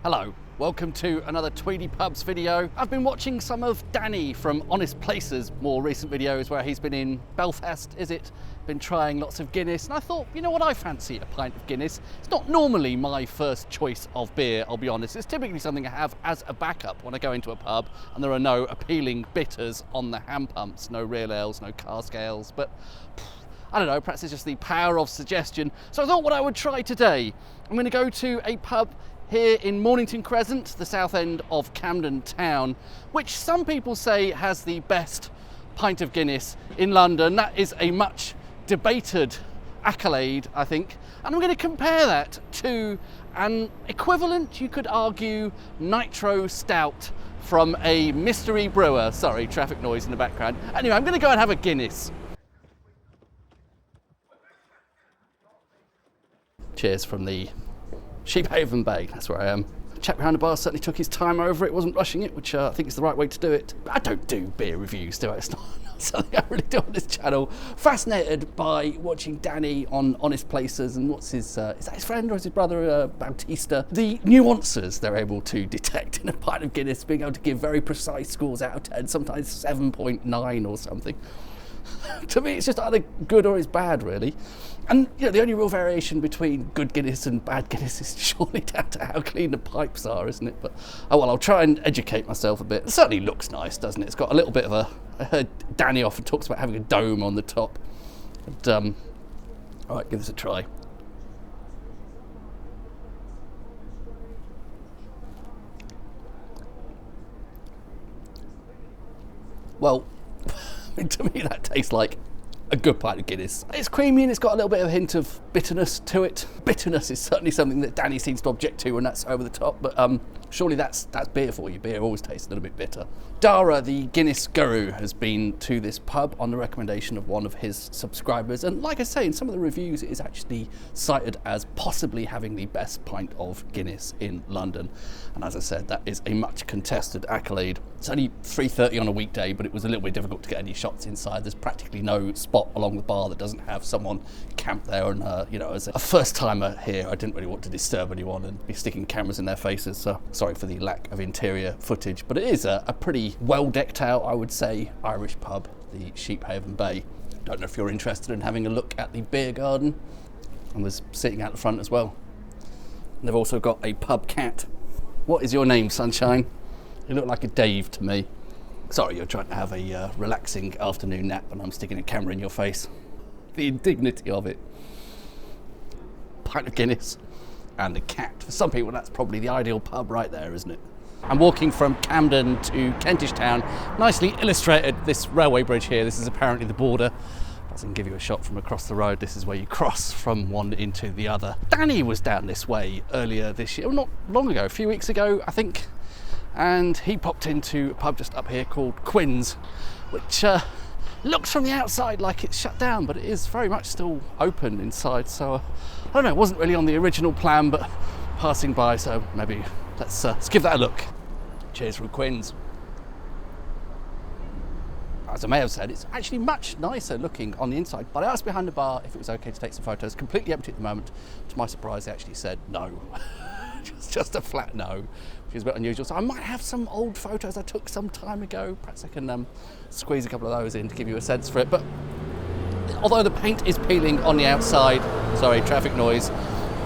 Hello, welcome to another Tweedy Pubs video. I've been watching some of Danny from Honest Place's more recent videos where he's been in Belfast, been trying lots of Guinness, and I thought, you know what, I fancy a pint of Guinness. It's not normally my first choice of beer, I'll be honest. It's typically something I have as a backup when I go into a pub and there are no appealing bitters on the hand pumps, no real ales, no cask ales, but I don't know, perhaps it's just the power of suggestion. So I thought what I would try today, I'm going to go to a pub here in Mornington Crescent, the south end of Camden Town, which some people say has the best pint of Guinness in London. That is a much debated accolade, I think. And I'm going to compare that to an equivalent, you could argue, nitro stout from a mystery brewer. Sorry, traffic noise in the background. Anyway, I'm going to go and have a Guinness. Cheers from the Sheephaven Bay, that's where I am. The chap behind the bar certainly took his time over it, wasn't rushing it, which I think is the right way to do it. But I don't do beer reviews, do I? It's not something I really do on this channel. Fascinated by watching Danny on Honest Places and what's his, is that his friend or is his brother, Bautista? The nuances they're able to detect in a pint of Guinness, being able to give very precise scores out of 10, sometimes 7.9 or something. To me, it's just either good or it's bad, really. And you know, the only real variation between good Guinness and bad Guinness is surely down to how clean the pipes are, isn't it? But oh well, I'll try and educate myself a bit. It certainly looks nice, doesn't it? It's got a little bit of a... I heard Danny often talks about having a dome on the top. But, all right, give this a try. Well, to me that tastes like a good pint of Guinness. It's creamy and it's got a little bit of a hint of bitterness to it. Bitterness is certainly something that Danny seems to object to when that's over the top, but surely that's beer for you. Beer always tastes a little bit bitter. Dara, the Guinness guru, has been to this pub on the recommendation of one of his subscribers, and like I say, in some of the reviews it is actually cited as possibly having the best pint of Guinness in London. And as I said, that is a much contested accolade. It's only 3:30 on a weekday, but it was a little bit difficult to get any shots inside. There's practically no spot along the bar that doesn't have someone camped there, and you know, as a first timer here, I didn't really want to disturb anyone and be sticking cameras in their faces, so sorry for the lack of interior footage. But it is a pretty well decked out, I would say, Irish pub, the Sheephaven Bay. Don't know if you're interested in having a look at the beer garden, and there's sitting out the front as well. And they've also got a pub cat. What is your name, Sunshine? You look like a Dave to me. Sorry, you're trying to have a relaxing afternoon nap and I'm sticking a camera in your face. The indignity of it. Pint of Guinness and a cat. For some people, that's probably the ideal pub right there, isn't it? I'm walking from Camden to Kentish Town. Nicely illustrated, this railway bridge here. This is apparently the border. I can give you a shot from across the road. This is where you cross from one into the other. Danny was down this way earlier this year, well, not long ago, a few weeks ago, I think. And he popped into a pub just up here called Quinn's, which looks from the outside like it's shut down, but it is very much still open inside. So I don't know, it wasn't really on the original plan, but passing by, so maybe let's give that a look. Cheers from Quinn's. As I may have said, it's actually much nicer looking on the inside, but I asked behind the bar if it was okay to take some photos. Completely empty at the moment. To my surprise, they actually said no. just a flat no, which is a bit unusual. So I might have some old photos I took some time ago. Perhaps I can squeeze a couple of those in to give you a sense for it. But although the paint is peeling on the outside, sorry, traffic noise,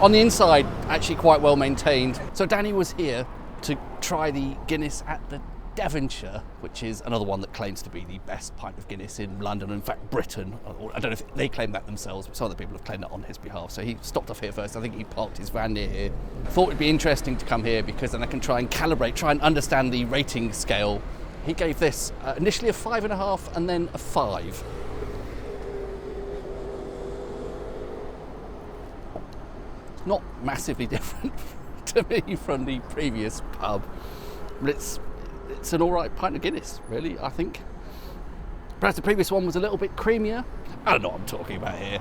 on the inside, actually quite well maintained. So Danny was here to try the Guinness at the Devonshire, which is another one that claims to be the best pint of Guinness in London, in fact Britain. I don't know if they claim that themselves, but some other people have claimed that on his behalf. So he stopped off here first. I think he parked his van near here. Thought it'd be interesting to come here because then I can try and calibrate, try and understand the rating scale. He gave this initially a 5.5 and then a 5. It's not massively different to me from the previous pub, but it's an alright pint of Guinness, really, I think. Perhaps the previous one was a little bit creamier. I don't know what I'm talking about here.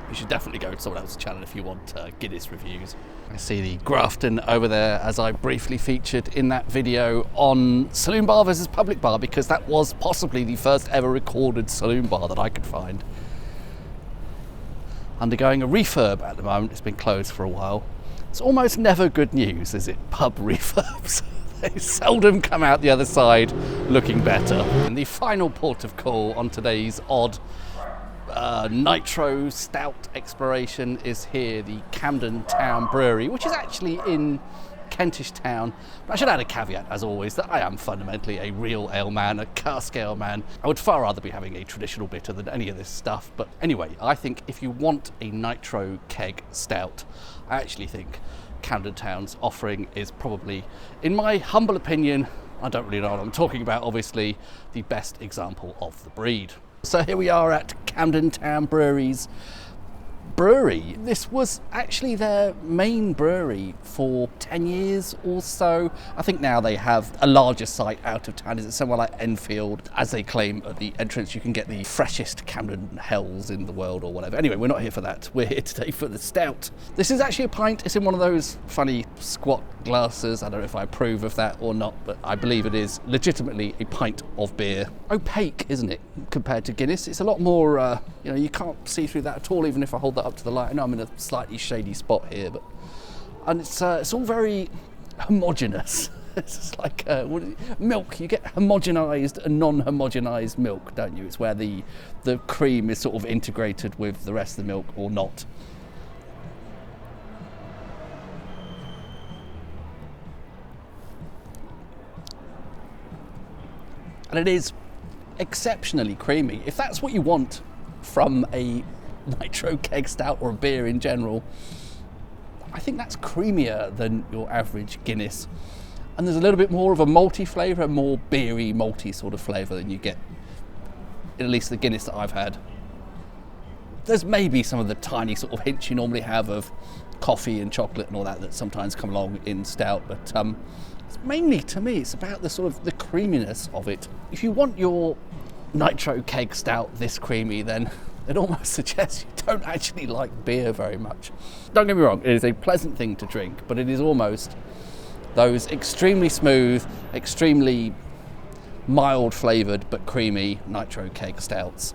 You should definitely go to someone else's channel if you want Guinness reviews. I see the Grafton over there, as I briefly featured in that video on Saloon Bar versus Public Bar, because that was possibly the first ever recorded saloon bar that I could find. Undergoing a refurb at the moment. It's been closed for a while. It's almost never good news, is it? Pub refurbs. They seldom come out the other side looking better. And the final port of call on today's odd nitro stout exploration is here, the Camden Town Brewery, which is actually in Kentish Town. But I should add a caveat, as always, that I am fundamentally a real ale man, a cask ale man. I would far rather be having a traditional bitter than any of this stuff. But anyway, I think if you want a nitro keg stout, I actually think Camden Town's offering is probably, in my humble opinion, I don't really know what I'm talking about, obviously, the best example of the breed. So here we are at Camden Town Brewery's brewery. This was actually their main brewery for 10 years or so. I think now they have a larger site out of town. Is it somewhere like Enfield? As they claim at the entrance, you can get the freshest Camden Hells in the world or whatever. Anyway, we're not here for that. We're here today for the stout. This is actually a pint. It's in one of those funny squat glasses. I don't know if I approve of that or not, but I believe it is legitimately a pint of beer. Opaque, isn't it, compared to Guinness? It's a lot more, you can't see through that at all, even if I hold that up to the light. I know I'm in a slightly shady spot here, and it's all very homogenous. It's just like milk. You get homogenized and non-homogenized milk, don't you? It's where the cream is sort of integrated with the rest of the milk or not. And it is exceptionally creamy. If that's what you want from a nitro keg stout or a beer in general, I think that's creamier than your average Guinness. And there's a little bit more of a malty flavour, a more beery, malty sort of flavour than you get in at least the Guinness that I've had. There's maybe some of the tiny sort of hints you normally have of coffee and chocolate and all that sometimes come along in stout, but it's mainly, to me, it's about the sort of the creaminess of it. If you want your nitro keg stout this creamy, then it almost suggests you don't actually like beer very much. Don't get me wrong, it is a pleasant thing to drink, but it is almost those extremely smooth, extremely mild flavoured but creamy nitro keg stouts.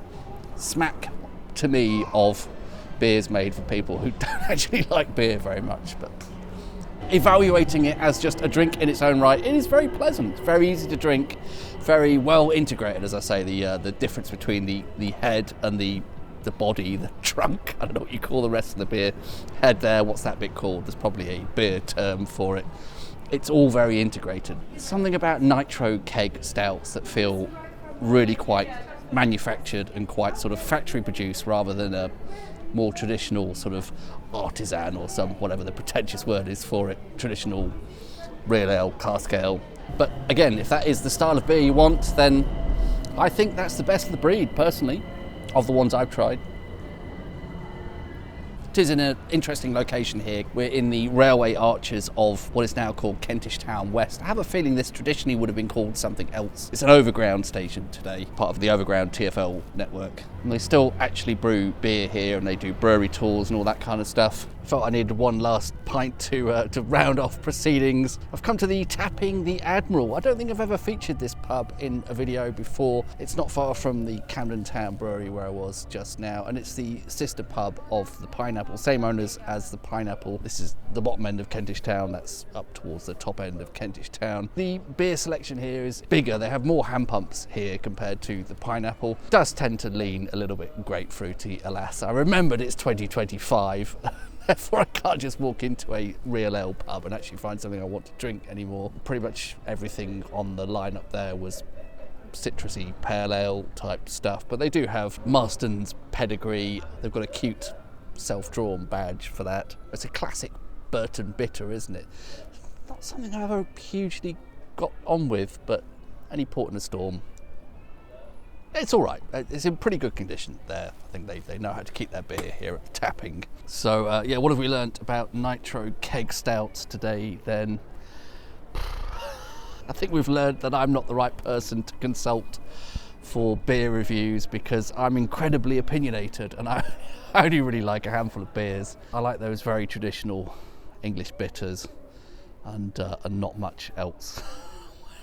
Smack, to me, of beers made for people who don't actually like beer very much. But evaluating it as just a drink in its own right, it is very pleasant, very easy to drink, very well integrated, as I say. The difference between the head and the body, the trunk, I don't know what you call the rest of the beer. Head there, what's that bit called? There's probably a beer term for it. It's all very integrated. Something about nitro keg stouts that feel really quite manufactured and quite sort of factory produced rather than a more traditional sort of artisan or some, whatever the pretentious word is for it, traditional real ale, cask ale. But again, if that is the style of beer you want, then I think that's the best of the breed, personally, of the ones I've tried. It is in an interesting location here. We're in the railway arches of what is now called Kentish Town West. I have a feeling this traditionally would have been called something else. It's an overground station today, part of the overground TfL network. And they still actually brew beer here, and they do brewery tours and all that kind of stuff. I felt I needed one last pint to round off proceedings. I've come to the Tapping the Admiral. I don't think I've ever featured this pub in a video before. It's not far from the Camden Town Brewery where I was just now, and it's the sister pub of the Pineapple, same owners as the Pineapple. This is the bottom end of Kentish Town, that's up towards the top end of Kentish Town. The beer selection here is bigger. They have more hand pumps here compared to the Pineapple. It does tend to lean a little bit grapefruity, alas. I remembered it's 2025. Therefore, I can't just walk into a real ale pub and actually find something I want to drink anymore. Pretty much everything on the lineup there was citrusy pale ale type stuff, but they do have Marston's Pedigree. They've got a cute self-drawn badge for that. It's a classic Burton bitter, isn't it? Not something I've ever hugely got on with, but any port in a storm. It's all right. It's in pretty good condition there. I think they know how to keep their beer here at Tapping. So what have we learnt about nitro keg stouts today then? I think we've learned that I'm not the right person to consult for beer reviews because I'm incredibly opinionated and I only really like a handful of beers. I like those very traditional English bitters and not much else.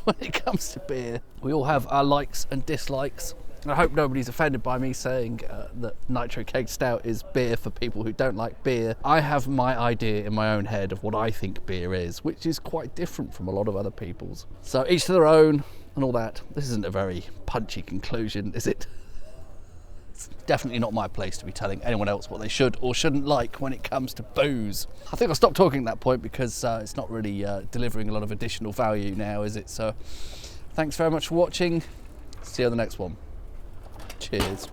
When it comes to beer, we all have our likes and dislikes. I hope nobody's offended by me saying that nitro keg stout is beer for people who don't like beer. I have my idea in my own head of what I think beer is, which is quite different from a lot of other people's. So each to their own and all that. This isn't a very punchy conclusion, is it? It's definitely not my place to be telling anyone else what they should or shouldn't like when it comes to booze. I think I'll stop talking at that point because it's not really delivering a lot of additional value now, is it? So thanks very much for watching. See you on the next one. Cheers.